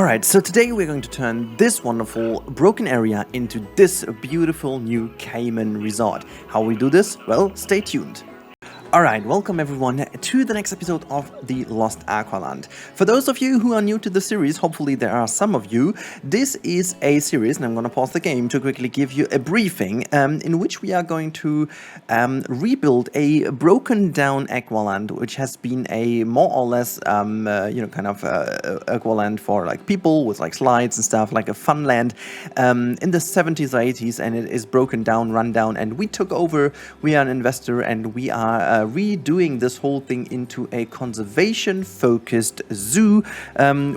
Alright, so today we're going to turn this wonderful broken area into this beautiful new Cayman resort. How we do this? Well, stay tuned. Alright, welcome everyone to the next episode of the Lost Aqualand. For those of you who are new to the series, hopefully there are some of you, this is a series, and I'm going to pause the game to quickly give you a briefing, in which we are going to rebuild a broken down Aqualand, which has been a more or less, Aqualand for like people with like slides and stuff, like a fun land in the 70s or 80s, and it is broken down, run down, and we took over. We are an investor, and we are redoing this whole thing into a conservation-focused zoo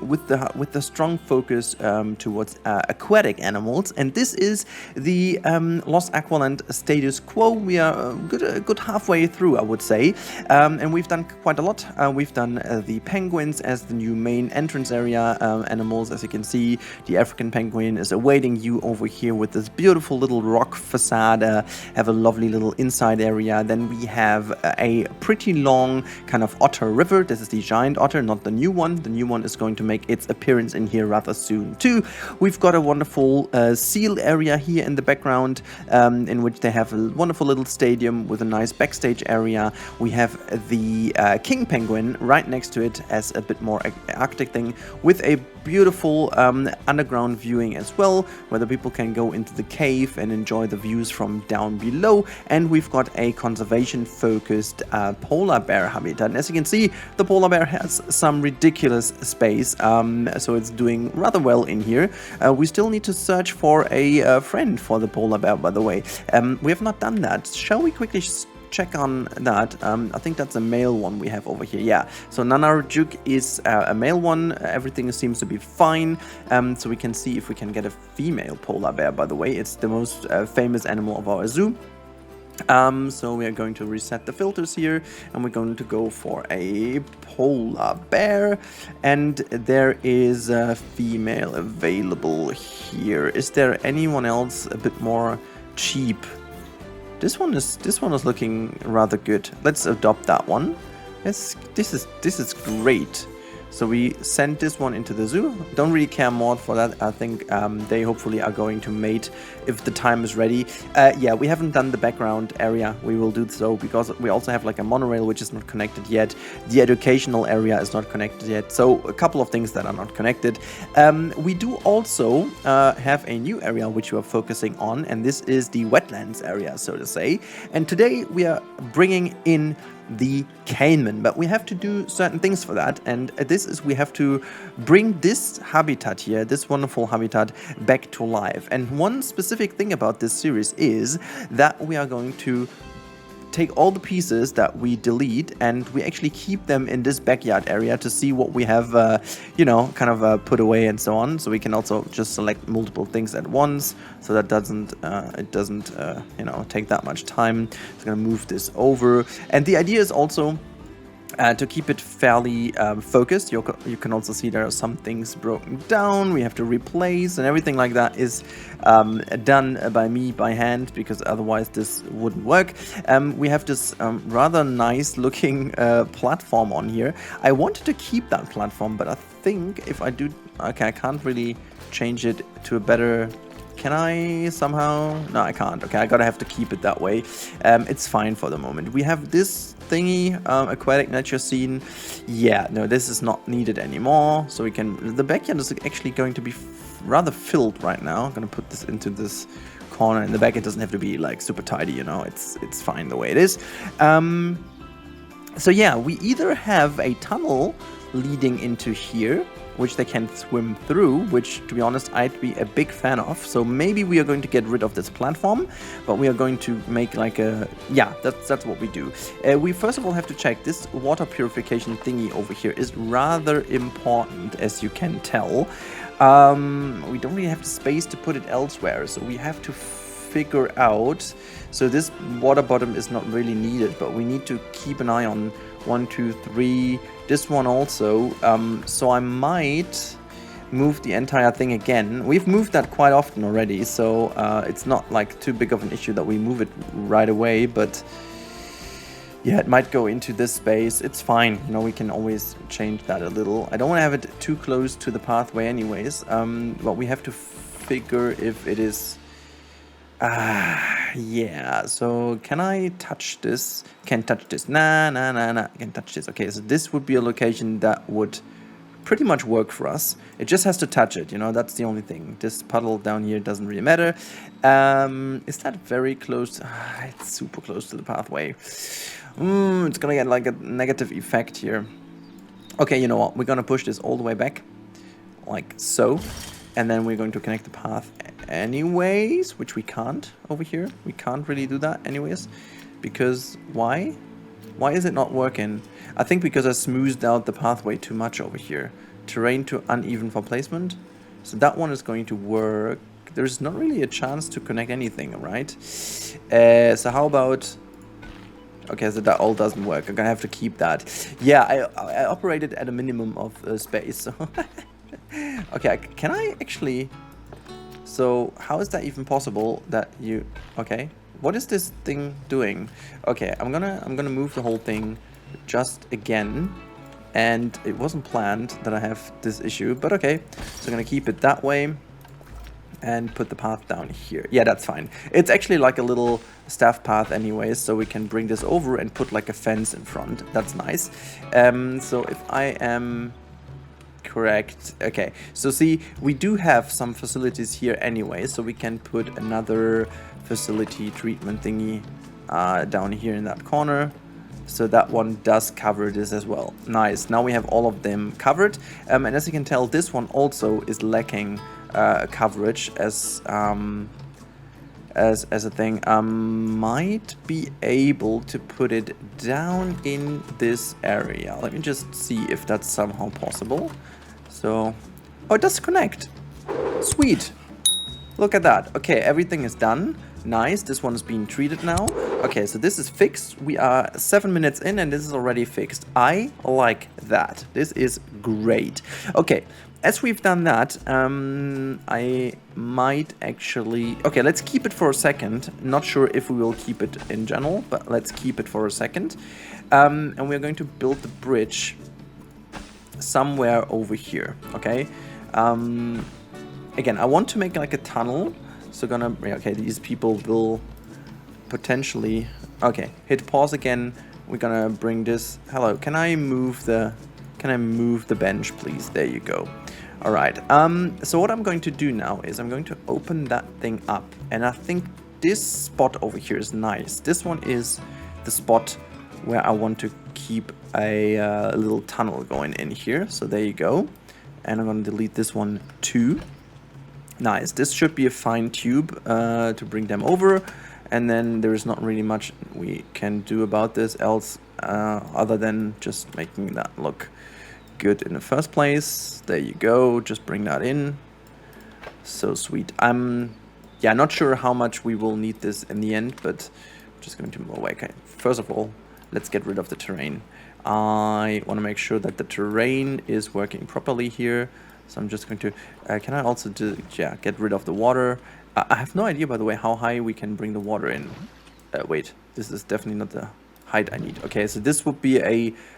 with the strong focus towards aquatic animals. And this is the Lost Aqualand status quo. We are a good halfway through, I would say, and we've done quite a lot. We've done the penguins as the new main entrance area animals. As you can see, the African penguin is awaiting you over here with this beautiful little rock facade. Have a lovely little inside area. Then we have a pretty long kind of otter river. This is the giant otter, not the new one. The new one is going to make its appearance in here rather soon too. We've got a wonderful seal area here in the background, in which they have a wonderful little stadium with a nice backstage area. We have the king penguin right next to it as a bit more arctic thing, with a beautiful underground viewing as well, where the people can go into the cave and enjoy the views from down below. And we've got a conservation focused polar bear habitat, and as you can see, the polar bear has some ridiculous space, so it's doing rather well in here. We still need to search for a friend for the polar bear, by the way. We have not done that. Shall we quickly check on that? I think that's a male one we have over here. Yeah, so Nanarjuk is a male one. Everything seems to be fine, so we can see if we can get a female polar bear. By the way, it's the most famous animal of our zoo. So we are going to reset the filters here, and we're going to go for a polar bear, and there is a female available here. Is there anyone else a bit more cheap? This one is looking rather good. Let's adopt that one. This is great. So we sent this one into the zoo. Don't really care more for that. I think they hopefully are going to mate if the time is ready. Yeah, we haven't done the background area. We will do so because we also have like a monorail which is not connected yet. The educational area is not connected yet. So a couple of things that are not connected. We do also have a new area which we are focusing on, and this is the wetlands area, so to say. And today we are bringing in the Caiman, but we have to do certain things for that, and this is we have to bring this habitat here, this wonderful habitat, back to life. And one specific thing about this series is that we are going to take all the pieces that we delete, and we actually keep them in this backyard area to see what we have, put away and so on. So we can also just select multiple things at once, so that it doesn't take that much time. It's gonna move this over, and the idea is also to keep it fairly focused. You can also see there are some things broken down, we have to replace, and everything like that is done by me by hand, because otherwise this wouldn't work. We have this rather nice looking platform on here. I wanted to keep that platform, but I think if I do, okay, I can't really change it to a better. Can I somehow? No, I can't. Okay, I gotta have to keep it that way. It's fine for the moment. We have this thingy, aquatic nature scene. Yeah, no, this is not needed anymore. So we can. The backyard is actually going to be rather filled right now. I'm gonna put this into this corner in the back. It doesn't have to be like super tidy, you know. It's fine the way it is. So yeah, we either have a tunnel leading into here, which they can swim through, which, to be honest, I'd be a big fan of. So maybe we are going to get rid of this platform, but we are going to make like a... Yeah, that's what we do. We first of all have to check this water purification thingy over here is rather important, as you can tell. We don't really have the space to put it elsewhere, so we have to figure out... So this water bottom is not really needed, but we need to keep an eye on 1, 2, 3... This one also, so I might move the entire thing again. We've moved that quite often already, so it's not like too big of an issue that we move it right away, but Yeah, it might go into this space. It's fine. You know, we can always change that a little. I don't want to have it too close to the pathway anyways. But we have to figure if it is... yeah. So can I touch this? Can't touch this. Nah. I can touch this. Okay, so this would be a location that would pretty much work for us. It just has to touch it, you know, that's the only thing. This puddle down here doesn't really matter. Is that very close? It's super close to the pathway. It's gonna get like a negative effect here. Okay, you know what? We're gonna push this all the way back, like so. And then we're going to connect the path anyways, which we can't over here. We can't really do that anyways. Because why? Why is it not working? I think because I smoothed out the pathway too much over here. Terrain too uneven for placement. So that one is going to work. There's not really a chance to connect anything, right? So how about... Okay, so that all doesn't work. I'm gonna have to keep that. Yeah, I operated at a minimum of space. So okay, can I actually... So how is that even possible that you... Okay, what is this thing doing? Okay, I'm gonna move the whole thing just again, and it wasn't planned that I have this issue, but okay. So I'm gonna keep it that way and put the path down here. Yeah, that's fine. It's actually like a little staff path anyways, so we can bring this over and put like a fence in front. That's nice. So if I am correct, okay, so see, we do have some facilities here anyway, so we can put another facility treatment thingy down here in that corner. So that one does cover this as well. Nice. Now we have all of them covered. And as you can tell, this one also is lacking coverage as a thing. Might be able to put it down in this area. Let me just see if that's somehow possible. So, oh, it does connect. Sweet. Look at that. Okay, everything is done. Nice, this one is being treated now. Okay, so this is fixed. We are 7 minutes in and this is already fixed. I like that. This is great. Okay, as we've done that, I might actually... Okay, let's keep it for a second. Not sure if we will keep it in general, but let's keep it for a second. And we're going to build the bridge somewhere over here, okay? Again, I want to make like a tunnel. So okay, these people will potentially, okay, hit pause again. We're gonna bring this, hello, can I move the bench, please? There you go. All right, so what I'm going to do now is I'm going to open that thing up. And I think this spot over here is nice. This one is the spot where I want to keep a little tunnel going in here. So there you go. And I'm gonna delete this one too. Nice, this should be a fine tube to bring them over, and then there is not really much we can do about this else other than just making that look good in the first place. There you go, just bring that in. So sweet. Yeah, not sure how much we will need this in the end, but I'm just going to move away. Okay, first of all, let's get rid of the terrain. I want to make sure that the terrain is working properly here. So I'm just going to, can I also do, yeah, get rid of the water. I have no idea, by the way, how high we can bring the water in. Wait, this is definitely not the height I need. Okay, so this would be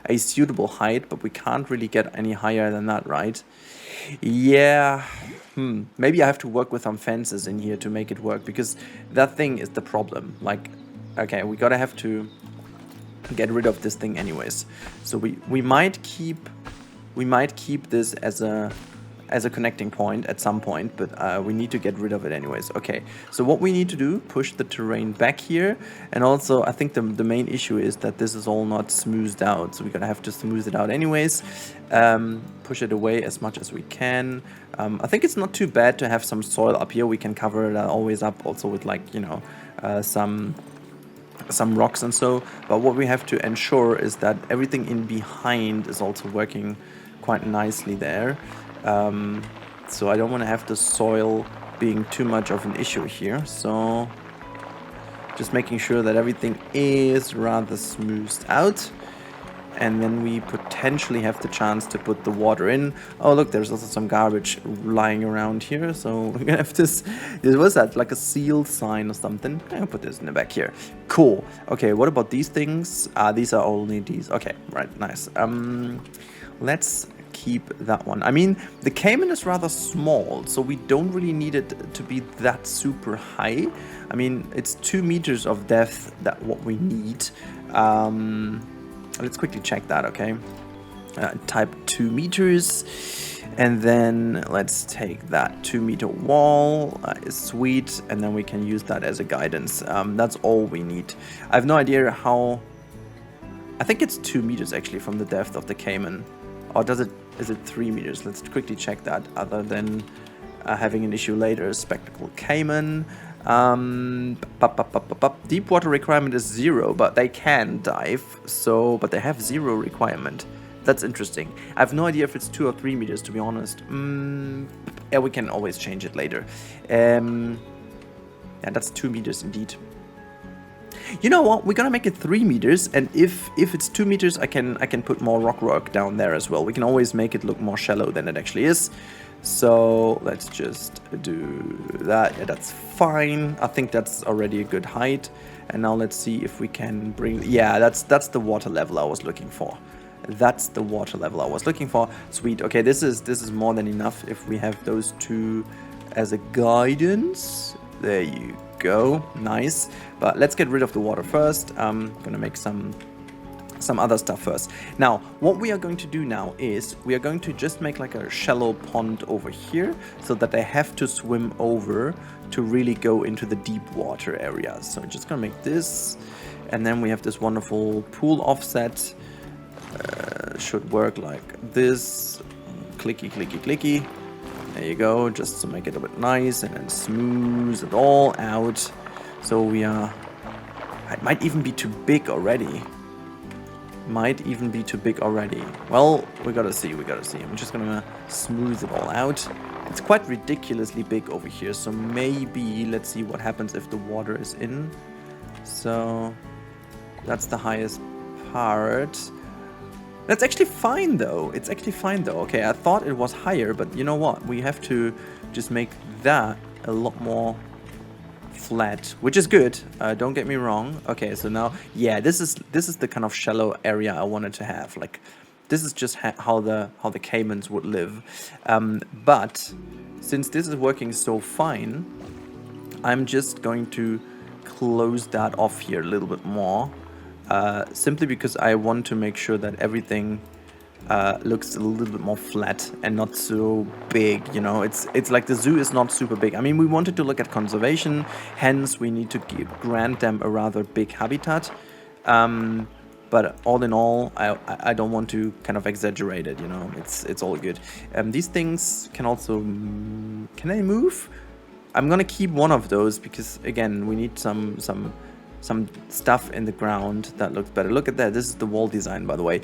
a suitable height, but we can't really get any higher than that, right? Yeah, maybe I have to work with some fences in here to make it work, because that thing is the problem. Like, okay, we gotta have to get rid of this thing anyways. So we might keep this as a connecting point at some point, but we need to get rid of it anyways. Okay, so what we need to do, push the terrain back here, and also I think the main issue is that this is all not smoothed out, so we're gonna have to smooth it out anyways. Push it away as much as we can. I think it's not too bad to have some soil up here. We can cover it always up also with, like, you know, some rocks and so, but what we have to ensure is that everything in behind is also working quite nicely there. So I don't want to have the soil being too much of an issue here. So just making sure that everything is rather smoothed out. and then we potentially have the chance to put the water in. Oh look, there's also some garbage lying around here, so we're gonna have this. Was that like a seal sign or something? I'm gonna put this in the back here. Cool. Okay, what about these things? These are only these. Okay, right, nice. Let's keep that one. I mean, the Cayman is rather small, so we don't really need it to be that super high. I mean, it's 2 meters of depth that what we need. Let's quickly check that, okay? Type 2 meters, and then let's take that 2-meter wall, is sweet, and then we can use that as a guidance. That's all we need. I have no idea how. I think it's 2 meters actually from the depth of the Cayman. Or is it 3 meters? Let's quickly check that, other than having an issue later. Spectacle Cayman. Deep water requirement is 0, but they can dive, so, but they have 0 requirement. That's interesting. I have no idea if it's 2 or 3 meters, to be honest. Yeah, we can always change it later. Yeah, that's 2 meters indeed. You know what? We're gonna make it 3 meters, and if it's 2 meters, I can put more rock work down there as well. We can always make it look more shallow than it actually is. So let's just do that. Yeah, that's fine. I think that's already a good height. And now let's see if we can bring. Yeah, that's the water level I was looking for. That's the water level I was looking for. Sweet. Okay, this is more than enough if we have those 2 as a guidance. There you go. Nice. But let's get rid of the water first. I'm gonna make some other stuff first. Now, what we are going to do now is we are going to just make like a shallow pond over here so that they have to swim over to really go into the deep water area. So I'm just gonna make this, and then we have this wonderful pool offset. Should work like this. Clicky, clicky, clicky. There you go, just to make it a bit nice, and then smooth it all out. So we are. It might even be too big already. Might even be too big already. Well, we gotta see. I'm just gonna smooth it all out. It's quite ridiculously big over here, so maybe let's see what happens if the water is in. So that's the highest part. That's actually fine though. It's actually fine though. Okay, I thought it was higher, but you know what? We have to just make that a lot more flat, which is good. Don't get me wrong. Okay, so now, yeah, this is the kind of shallow area I wanted to have. Like, this is just how the caymans would live. But since this is working so fine, I'm just going to close that off here a little bit more. Simply because I want to make sure that everything looks a little bit more flat and not so big, you know. It's like the zoo is not super big. I mean, we wanted to look at conservation, hence we need to grant them a rather big habitat. But all in all, I don't want to kind of exaggerate it, you know. It's all good. These things can also can they move? I'm gonna keep one of those because again we need some stuff in the ground that looks better. Look at that. This is the wall design, by the way.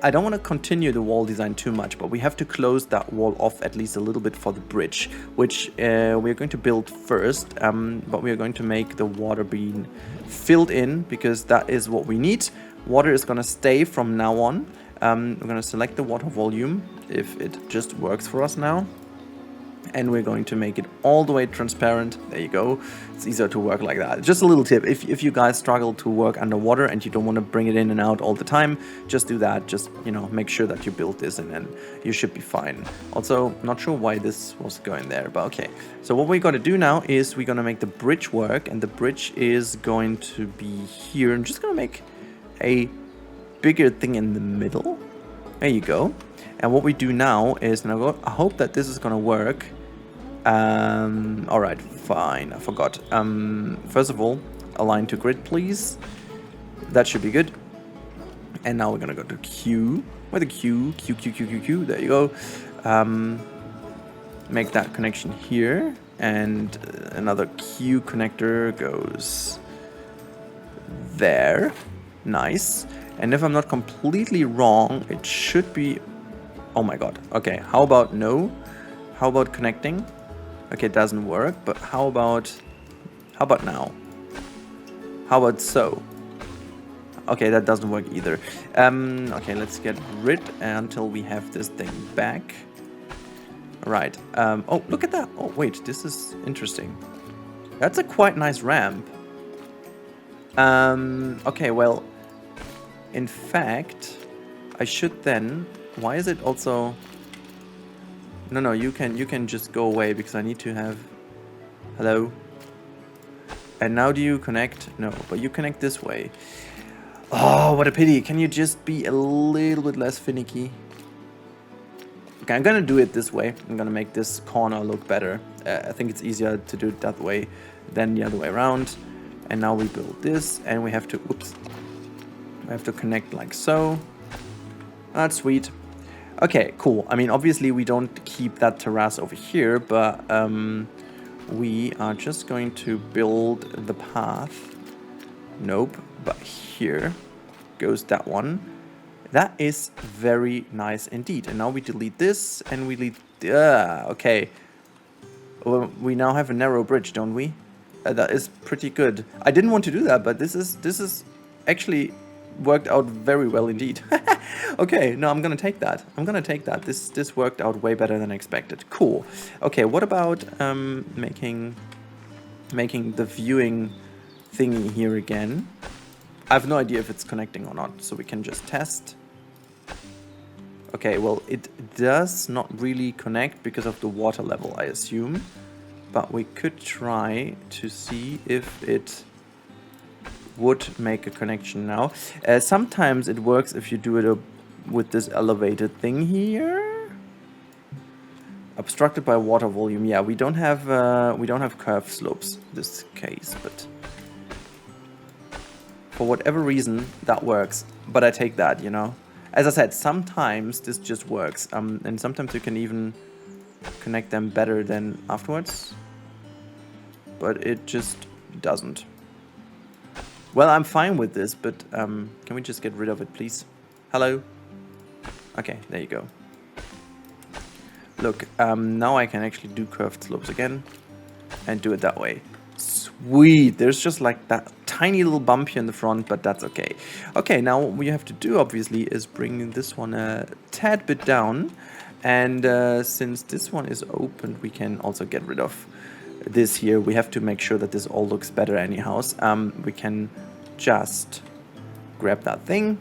I don't want to continue the wall design too much, but we have to close that wall off at least a little bit for the bridge, which we're going to build first, but we are going to make the water being filled in because that is what we need. Water is going to stay from now on. We're going to select the water volume if it just works for us now. And we're going to make it all the way transparent. There you go. It's easier to work like that. Just a little tip. If you guys struggle to work underwater and you don't want to bring it in and out all the time, just do that. Just, you know, make sure that you build this and then you should be fine. Also, not sure why this was going there, but okay. So what we're going to do now is we're going to make the bridge work, and the bridge is going to be here. I'm just going to make a bigger thing in the middle. There you go. And what we do now is, now I hope that this is going to work. All right, fine. I forgot. First of all, align to grid, please. That should be good. And now we're going to go to Q. Where the Q. There you go. Make that connection here. And another Q connector goes there. Nice. And if I'm not completely wrong, it should be... Oh my god. Okay, how about no? How about connecting? Okay, it doesn't work, but how about now? How about so? Okay, that doesn't work either. Okay, let's get rid until we have this thing back. Right. Oh, look at that. Oh, wait, this is interesting. That's a quite nice ramp. Okay, well, in fact, I should then... Why is it also... No, you can just go away because I need to have... Hello? And now do you connect? No, but you connect this way. Oh, what a pity. Can you just be a little bit less finicky? Okay, I'm gonna do it this way. I'm gonna make this corner look better. I think it's easier to do it that way than the other way around. And now we build this and we have to... Oops. We have to connect like so. That's sweet. Okay, cool. I mean, obviously we don't keep that terrace over here, but we are just going to build the path. Nope, but here goes that one. That is very nice indeed. And now we delete this and we delete... okay. Well, we now have a narrow bridge, don't we? That is pretty good. I didn't want to do that, but this is actually worked out very well indeed. Okay, no, I'm gonna take that. I'm gonna take that. This worked out way better than expected. Cool. Okay, what about making the viewing thingy here again? I have no idea if it's connecting or not, so we can just test. Okay, well, it does not really connect because of the water level, I assume. But we could try to see if it would make a connection now. Sometimes it works if you do it with this elevated thing here. Obstructed by water volume. Yeah, we don't have curved slopes in this case, but for whatever reason that works. But I take that, you know. As I said, sometimes this just works, and sometimes you can even connect them better than afterwards. But it just doesn't. Well, I'm fine with this, but can we just get rid of it, please? Hello? Okay, there you go. Look, now I can actually do curved slopes again and do it that way. Sweet! There's just like that tiny little bump here in the front, but that's okay. Okay, now what we have to do, obviously, is bring this one a tad bit down. And since this one is open, we can also get rid of this here. We have to make sure that this all looks better anyhow. We can just grab that thing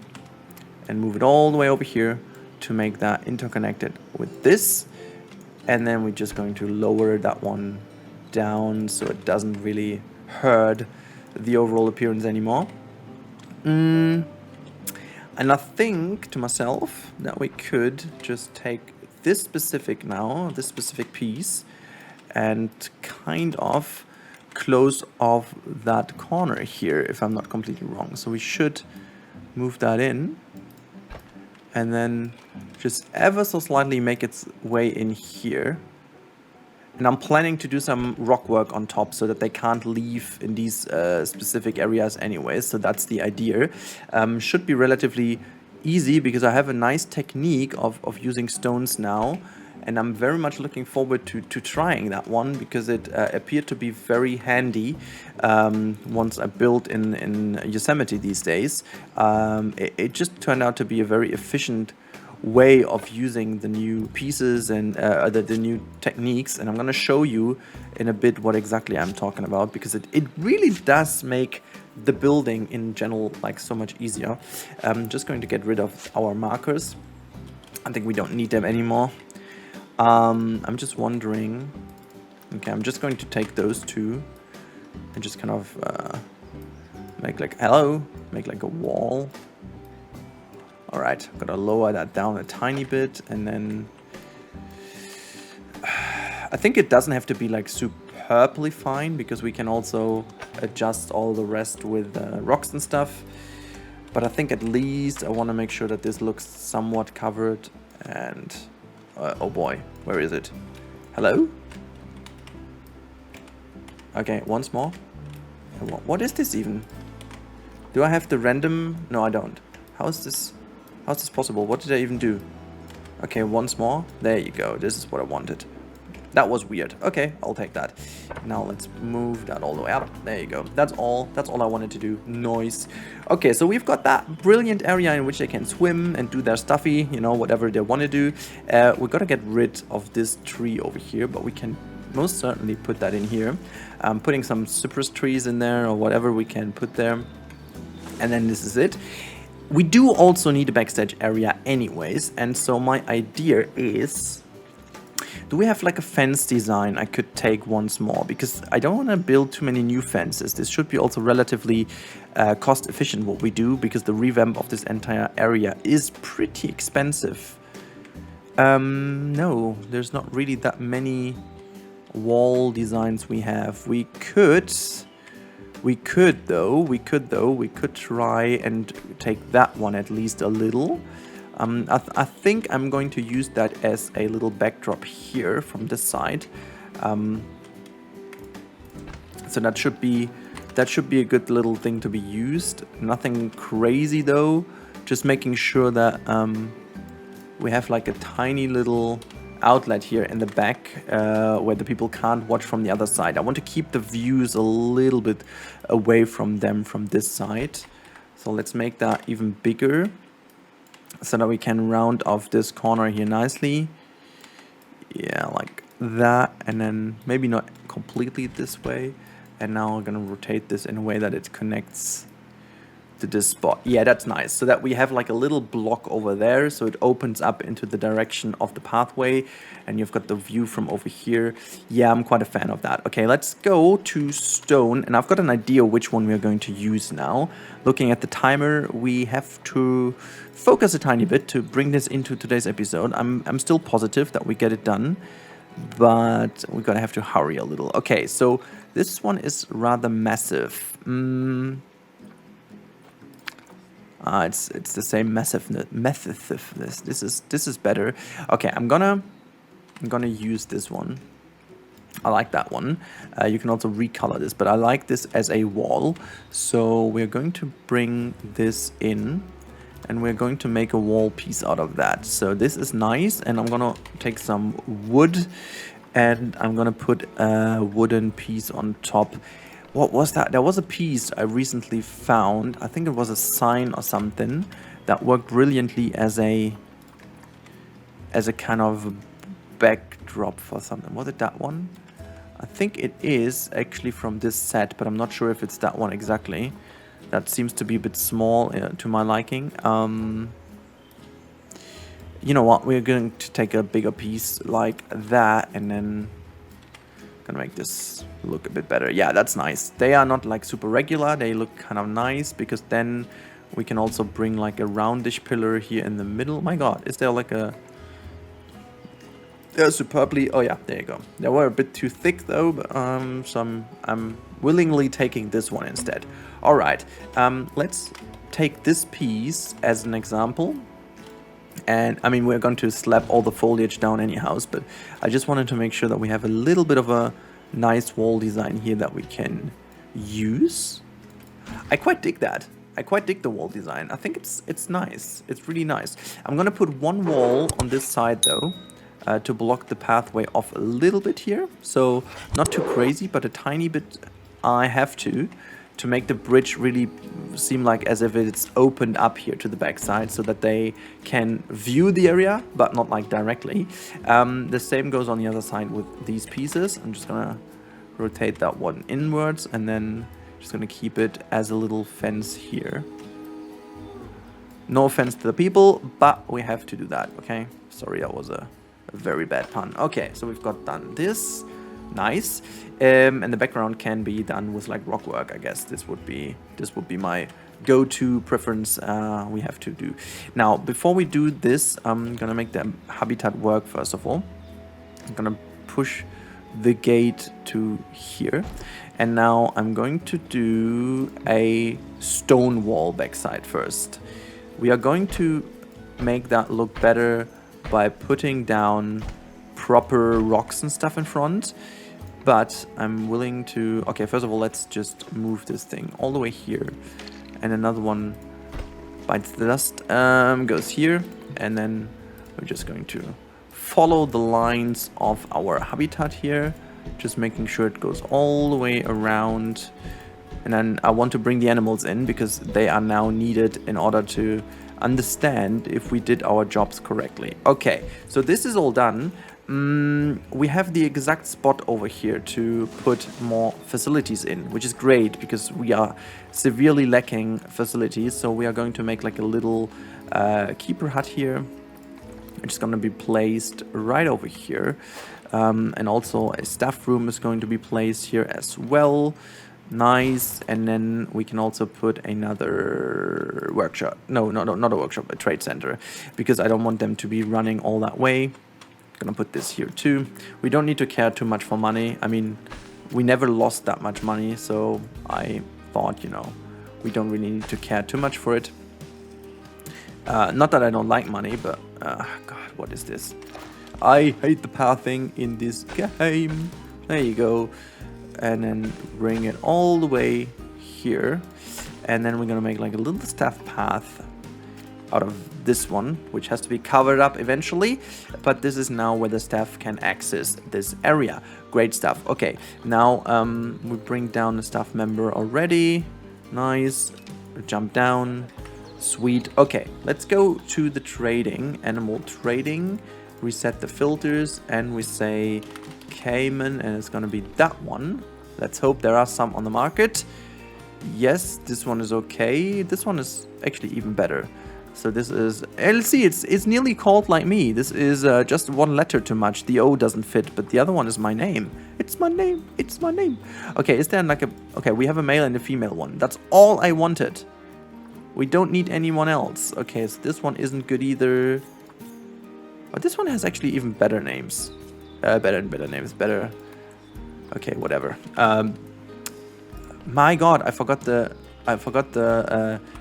and move it all the way over here to make that interconnected with this. And then we're just going to lower that one down so it doesn't really hurt the overall appearance anymore. And I think to myself that we could just take this specific piece and kind of close off that corner here, if I'm not completely wrong. So we should move that in and then just ever so slightly make its way in here. And I'm planning to do some rock work on top so that they can't leave in these specific areas anyways. So that's the idea. Should be relatively easy because I have a nice technique of using stones now. And I'm very much looking forward to trying that one because it appeared to be very handy once I built in Yosemite these days. It just turned out to be a very efficient way of using the new pieces and the new techniques, and I'm going to show you in a bit what exactly I'm talking about because it really does make the building in general like so much easier. I'm just going to get rid of our markers. I think we don't need them anymore. I'm just wondering, okay, I'm just going to take those two and just kind of make like a wall. Alright, gotta lower that down a tiny bit, and then I think it doesn't have to be like superbly fine because we can also adjust all the rest with rocks and stuff. But I think at least I want to make sure that this looks somewhat covered. And oh boy, where is it? Hello? Okay, once more. What is this even? Do I have the random? No, I don't. How's this possible? What did I even do? Okay, once more. There you go. This is what I wanted. That was weird. Okay, I'll take that. Now let's move that all the way up. There you go. That's all I wanted to do. Noise. Okay, so we've got that brilliant area in which they can swim and do their stuffy, you know, whatever they want to do. We're gonna get rid of this tree over here, but we can most certainly put that in here. Putting some cypress trees in there or whatever we can put there. And then this is it. We do also need a backstage area anyways, and so my idea is, do we have like a fence design I could take once more? Because I don't want to build too many new fences. This should be also relatively cost efficient what we do, because the revamp of this entire area is pretty expensive. No, there's not really that many wall designs we have. We could try and take that one at least a little. I think I'm going to use that as a little backdrop here from this side. So that should be a good little thing to be used. Nothing crazy though. Just making sure that we have like a tiny little outlet here in the back where the people can't watch from the other side. I want to keep the views a little bit away from them from this side. So let's make that even bigger, so that we can round off this corner here nicely. Yeah, like that. And then maybe not completely this way. And now we're gonna rotate this in a way that it connects to this spot. Yeah, that's nice. So that we have like a little block over there, so it opens up into the direction of the pathway, and you've got the view from over here. Yeah, I'm quite a fan of that. Okay, let's go to stone, and I've got an idea which one we're going to use now. Looking at the timer, we have to focus a tiny bit to bring this into today's episode. I'm still positive that we get it done, but we're gonna have to hurry a little. Okay, so this one is rather massive. It's the same massiveness. This is better. Okay, I'm gonna use this one. I like that one. You can also recolor this, but I like this as a wall. So we're going to bring this in, and we're going to make a wall piece out of that. So this is nice, and I'm gonna take some wood, and I'm gonna put a wooden piece on top. What was that? There was a piece I recently found. I think it was a sign or something that worked brilliantly as a kind of backdrop for something. Was it that one? I think it is actually from this set, but I'm not sure if it's that one exactly. That seems to be a bit small to my liking. You know what? We're going to take a bigger piece like that, and then gonna make this look a bit better. Yeah, that's nice. They are not like super regular. They look kind of nice, because then we can also bring like a roundish pillar here in the middle. My God, is there like a... They're superbly... Oh yeah, there you go. They were a bit too thick though, but so I'm willingly taking this one instead. All right, let's take this piece as an example. And I mean, we're going to slap all the foliage down anyhow, but I just wanted to make sure that we have a little bit of a nice wall design here that we can use. I quite dig that. I quite dig the wall design. I think it's nice. It's really nice. I'm gonna put one wall on this side though, to block the pathway off a little bit here. So not too crazy, but a tiny bit. I have to make the bridge really seem like as if it's opened up here to the backside, so that they can view the area, but not like directly. The same goes on the other side with these pieces. I'm just gonna rotate that one inwards, and then just gonna keep it as a little fence here. No offense to the people, but we have to do that, okay? Sorry, that was a very bad pun. Okay, so we've got done this. Nice. And the background can be done with like rock work, I guess. This would be my go-to preference. We have to do. Now, before we do this, I'm gonna make the habitat work first of all. I'm gonna push the gate to here. And now I'm going to do a stone wall backside first. We are going to make that look better by putting down proper rocks and stuff in front. But I'm willing to... Okay, first of all, let's just move this thing all the way here. And another one bites the dust, goes here. And then we're just going to follow the lines of our habitat here, just making sure it goes all the way around. And then I want to bring the animals in because they are now needed in order to understand if we did our jobs correctly. Okay, so this is all done. We have the exact spot over here to put more facilities in, which is great because we are severely lacking facilities. So we are going to make like a little keeper hut here, which is going to be placed right over here. And also a staff room is going to be placed here as well. Nice. And then we can also put another workshop. No, not a workshop, a trade center, because I don't want them to be running all that way. Gonna put this here too. We don't need to care too much for money. I mean, we never lost that much money, so I thought, you know, we don't really need to care too much for it. Not that I don't like money, but God, what is this? I hate the pathing in this game. There you go. And then bring it all the way here. And then we're gonna make like a little staff path out of this one, which has to be covered up eventually, but this is now where the staff can access this area. Great stuff. Okay, now we bring down the staff member already. Nice. Jump down. Sweet. Okay, let's go to the trading, animal trading, reset the filters, and we say Cayman, and it's gonna be that one. Let's hope there are some on the market. Yes, this one is okay. This one is actually even better. So this is, let's see, it's nearly called like me. This is just one letter too much. The O doesn't fit, but the other one is my name. It's my name. It's my name. Okay, is there like a... Okay, we have a male and a female one. That's all I wanted. We don't need anyone else. Okay, so this one isn't good either. But this one has actually even better names. Better names. Better... Okay, whatever. My God, I forgot the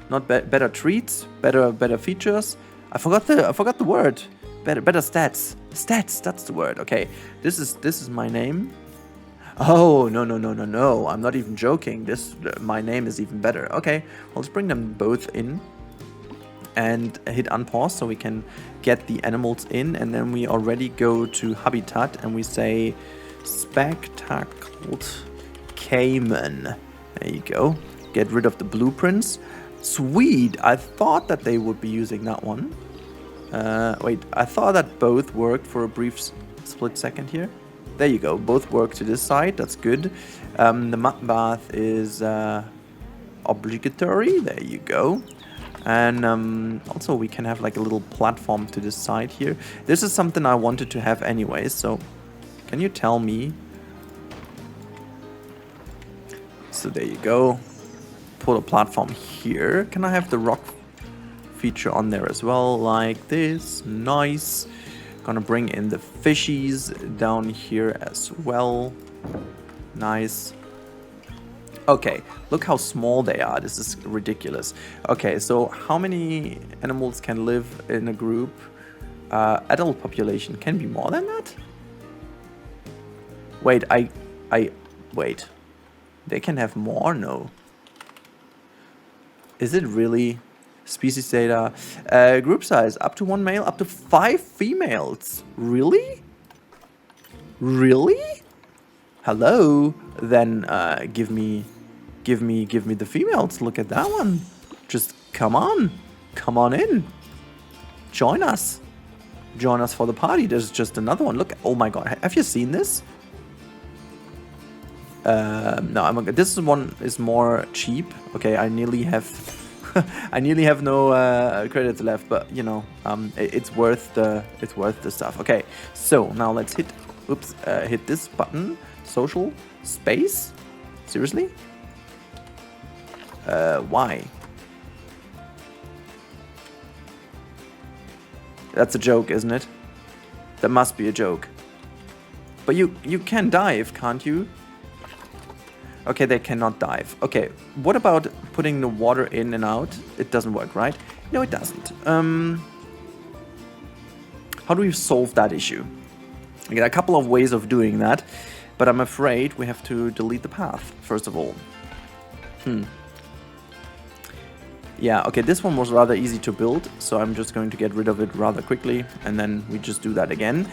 not better treats, better features. I forgot the word. Better stats. Stats, that's the word. Okay. This is my name. Oh, no. I'm not even joking. My name is even better. Okay. Well, let's bring them both in and hit unpause so we can get the animals in, and then we already go to habitat and we say spectacled Cayman. There you go. Get rid of the blueprints. Sweet. I thought that they would be using that one. Wait, I thought that both worked for a brief split second here. There you go. Both work to this side. That's good. The mud bath is obligatory. There you go. And also we can have like a little platform to this side here. This is something I wanted to have anyways. So can you tell me? So there you go. Put a platform here. Can I have the rock feature on there as well, like this? Nice. Gonna bring in the fishies down here as well. Nice. Okay, look how small they are. This is ridiculous. Okay, so how many animals can live in a group? Adult population can be more than that? Wait, wait. They can have more? No. Is it really? Species data. Group size. Up to 1 male, up to 5 females. Really? Really? Hello? Then give me the females. Look at that one. Just come on. Come on in. Join us. Join us for the party. There's just another one. Look. Oh my God. Have you seen this? No, this one is more cheap. Okay, I nearly have I nearly have no credits left, but you know, it's worth the stuff. Okay, so now let's hit this button. Social space? Seriously? Why? That's a joke, isn't it? That must be a joke. But you can dive, can't you? Okay, they cannot dive. Okay, what about putting the water in and out? It doesn't work, right? No, it doesn't. How do we solve that issue? I got a couple of ways of doing that, but I'm afraid we have to delete the path, first of all. Yeah, okay, this one was rather easy to build, so I'm just going to get rid of it rather quickly, and then we just do that again.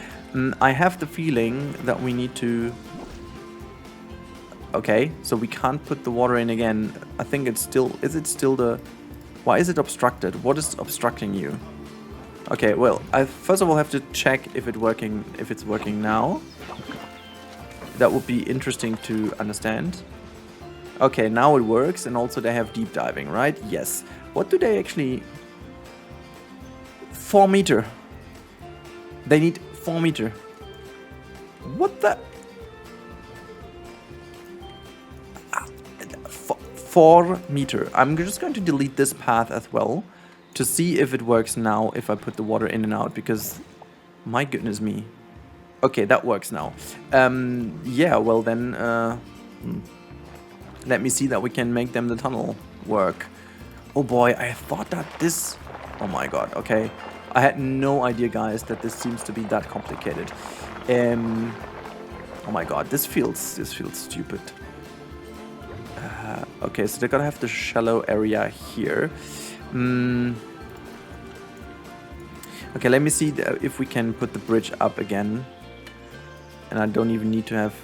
I have the feeling that we need to... Okay, so we can't put the water in again. I think it's still... Is it still the... Why is it obstructed? What is obstructing you? Okay, well, I first of all have to check if it's working now. That would be interesting to understand. Okay, now it works, and also they have deep diving, right? Yes. What do they actually... 4 meter. They need 4 meter. What the... 4 meter. I'm just going to delete this path as well to see if it works now if I put the water in and out, because my goodness me. Okay, that works now. Yeah, well then, let me see that we can make them the tunnel work. Oh boy, I thought that this... Oh my god, okay. I had no idea, guys, that this seems to be that complicated. Oh my god, this feels stupid. Okay, so they're gonna have the shallow area here. Okay, let me see if we can put the bridge up again. And I don't even need to have...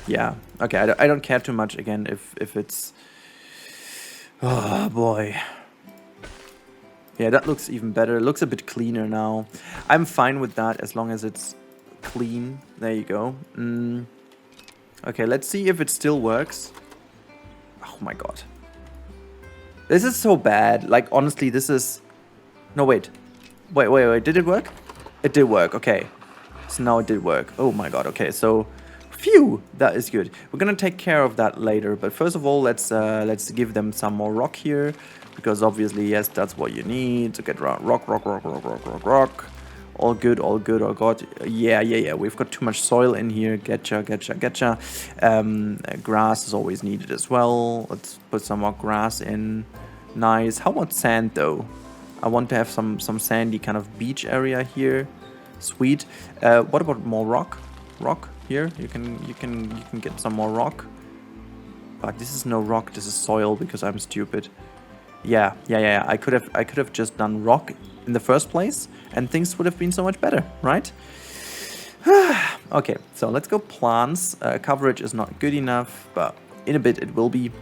Yeah, okay, I don't care too much again if it's... Oh boy. Yeah, that looks even better. It looks a bit cleaner now. I'm fine with that as long as it's clean. There you go. Okay, let's see if it still works. Oh my god. This is so bad. Like, honestly, this is... No, wait. Wait. Did it work? It did work. Okay. So now it did work. Oh my god. Okay, so... Phew! That is good. We're gonna take care of that later. But first of all, let's give them some more rock here. Because obviously, yes, that's what you need to get around. Rock. All good, oh god. Yeah. We've got too much soil in here. Getcha. Grass is always needed as well. Let's put some more grass in. Nice. How about sand though? I want to have some sandy kind of beach area here. Sweet. What about more rock? Rock here. You can get some more rock. But this is no rock. This is soil because I'm stupid. Yeah. I could have just done rock in the first place, and things would have been so much better, right? Okay, so let's go plants. Coverage is not good enough, but in a bit it will be.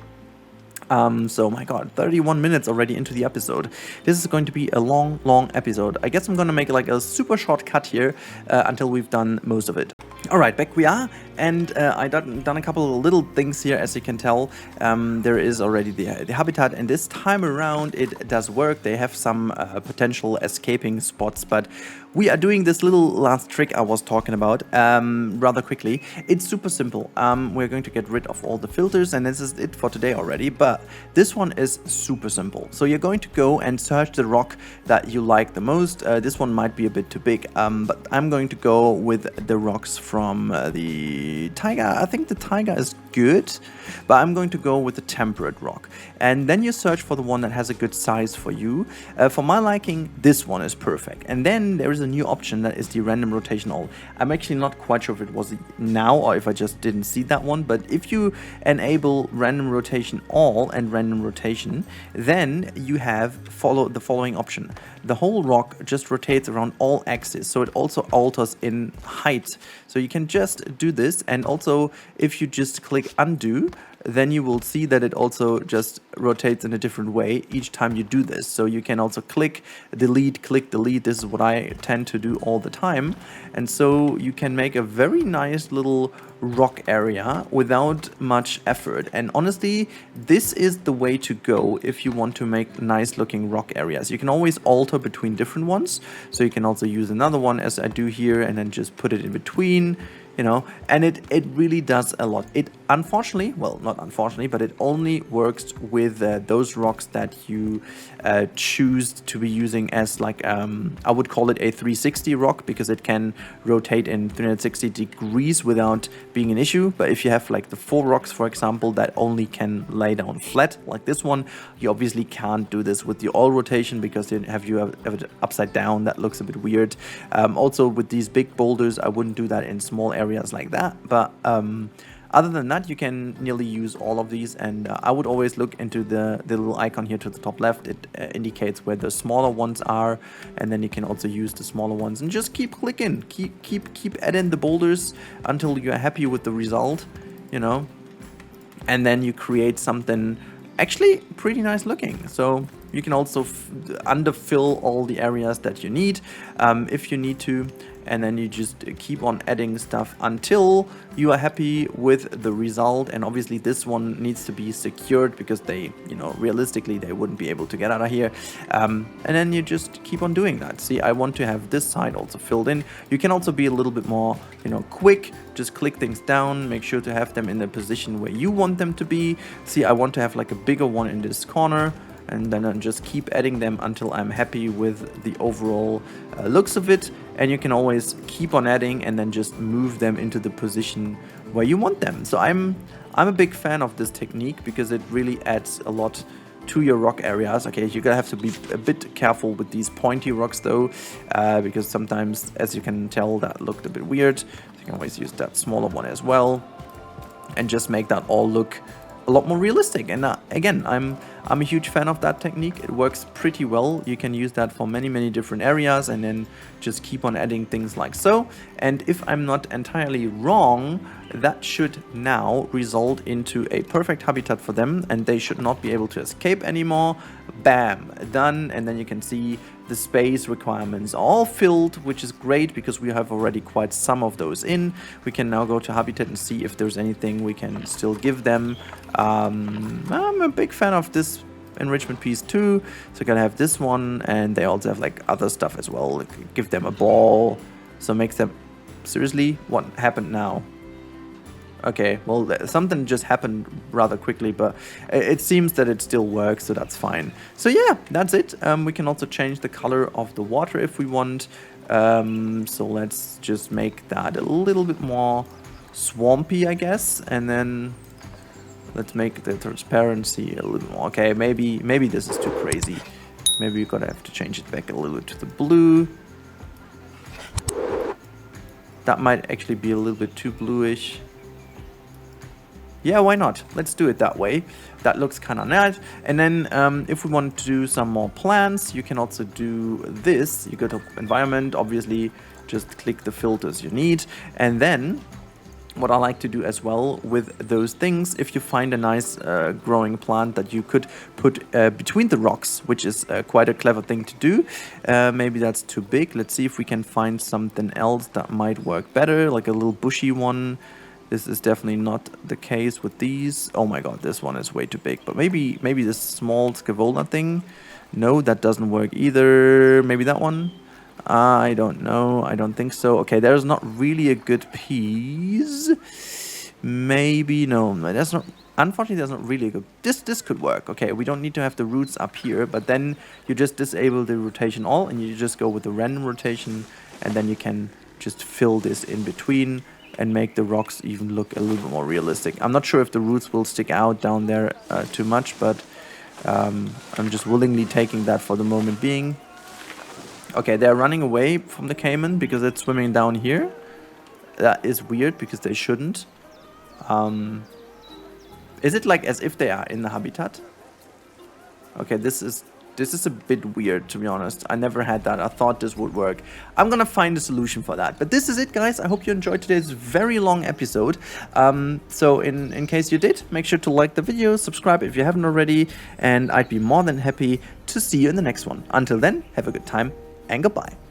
So my god, 31 minutes already into the episode. This is going to be a long episode. I guess I'm gonna make like a super short cut here until we've done most of it. Alright, back we are, and I done a couple of little things here, as you can tell. There is already the habitat, and this time around it does work. They have some potential escaping spots, but we are doing this little last trick I was talking about rather quickly. It's super simple. We're going to get rid of all the filters, and this is it for today already, but this one is super simple. So you're going to go and search the rock that you like the most. This one might be a bit too big, but I'm going to go with the rocks from the taiga. I think the taiga is good, but I'm going to go with the temperate rock. And then you search for the one that has a good size for you. For my liking, this one is perfect. And then there is a new option that is the random rotation all. I'm actually not quite sure if it was now or if I just didn't see that one, but if you enable random rotation all and random rotation, then you have the following option. The whole rock just rotates around all axes, so it also alters in height. So you can just do this, and also if you just click undo, then you will see that it also just rotates in a different way each time you do this. So you can also click delete. This is what I tend to do all the time. And so you can make a very nice little rock area without much effort. And honestly, this is the way to go if you want to make nice looking rock areas. You can always alter between different ones. So you can also use another one as I do here and then just put it in between. You know, and it really does a lot. It unfortunately, well, not unfortunately, but it only works with those rocks that you choose to be using as like, I would call it a 360 rock, because it can rotate in 360 degrees without being an issue. But if you have like the 4 rocks, for example, that only can lay down flat like this one, you obviously can't do this with the all rotation, because you have it upside down. That looks a bit weird. Also with these big boulders, I wouldn't do that in small areas like that, but Other than that, you can nearly use all of these, and I would always look into the little icon here to the top left. It indicates where the smaller ones are, and then you can also use the smaller ones and just keep clicking, keep adding the boulders until you're happy with the result, you know, and then you create something actually pretty nice looking. So you can also underfill all the areas that you need if you need to, and then you just keep on adding stuff until you are happy with the result. And obviously this one needs to be secured because they, you know, realistically they wouldn't be able to get out of here, and then you just keep on doing that. See, I want to have this side also filled in. You can also be a little bit more, you know, quick, just click things down, make sure to have them in the position where you want them to be. See, I want to have like a bigger one in this corner, and then I just keep adding them until I'm happy with the overall looks of it. And you can always keep on adding and then just move them into the position where you want them. So I'm a big fan of this technique because it really adds a lot to your rock areas. Okay, you're gonna have to be a bit careful with these pointy rocks though, because sometimes, as you can tell, that looked a bit weird. So you can always use that smaller one as well and just make that all look a lot more realistic. And again, I'm a huge fan of that technique. It works pretty well. You can use that for many different areas and then just keep on adding things like so. And if I'm not entirely wrong, that should now result into a perfect habitat for them, and they should not be able to escape anymore. Bam, done. And then you can see the space requirements are all filled, which is great because we have already quite some of those in. We can now go to habitat and see if there's anything we can still give them. I'm a big fan of this enrichment piece too. So gonna have this one, and they also have like other stuff as well. Like give them a ball, so makes them... Seriously, what happened now? Okay, well, something just happened rather quickly, but it seems that it still works, so that's fine. So yeah, that's it. We can also change the color of the water if we want. So let's just make that a little bit more swampy, I guess, and then let's make the transparency a little more. Okay, maybe this is too crazy. Maybe we're gonna have to change it back a little bit to the blue. That might actually be a little bit too bluish. Yeah, why not? Let's do it that way. That looks kind of nice. And then if we want to do some more plants, you can also do this. You go to environment, obviously just click the filters you need. And then what I like to do as well with those things, if you find a nice growing plant that you could put between the rocks, which is quite a clever thing to do. Maybe that's too big. Let's see if we can find something else that might work better, like a little bushy one. This is definitely not the case with these. Oh my god, this one is way too big. But maybe this small scavola thing. No, that doesn't work either. Maybe that one? I don't know. I don't think so. Okay, there's not really a good piece. Maybe, no, that's not... Unfortunately, that's not really a good... This could work. Okay, we don't need to have the roots up here, but then you just disable the rotation all, and you just go with the random rotation, and then you can just fill this in between and make the rocks even look a little bit more realistic. I'm not sure if the roots will stick out down there too much, but I'm just willingly taking that for the moment being. Okay, they're running away from the caiman because it's swimming down here. That is weird because they shouldn't. Is it like as if they are in the habitat? Okay, this is a bit weird, to be honest. I never had that. I thought this would work. I'm gonna find a solution for that. But this is it, guys. I hope you enjoyed today's very long episode. So in case you did, make sure to like the video, subscribe if you haven't already, and I'd be more than happy to see you in the next one. Until then, have a good time and goodbye.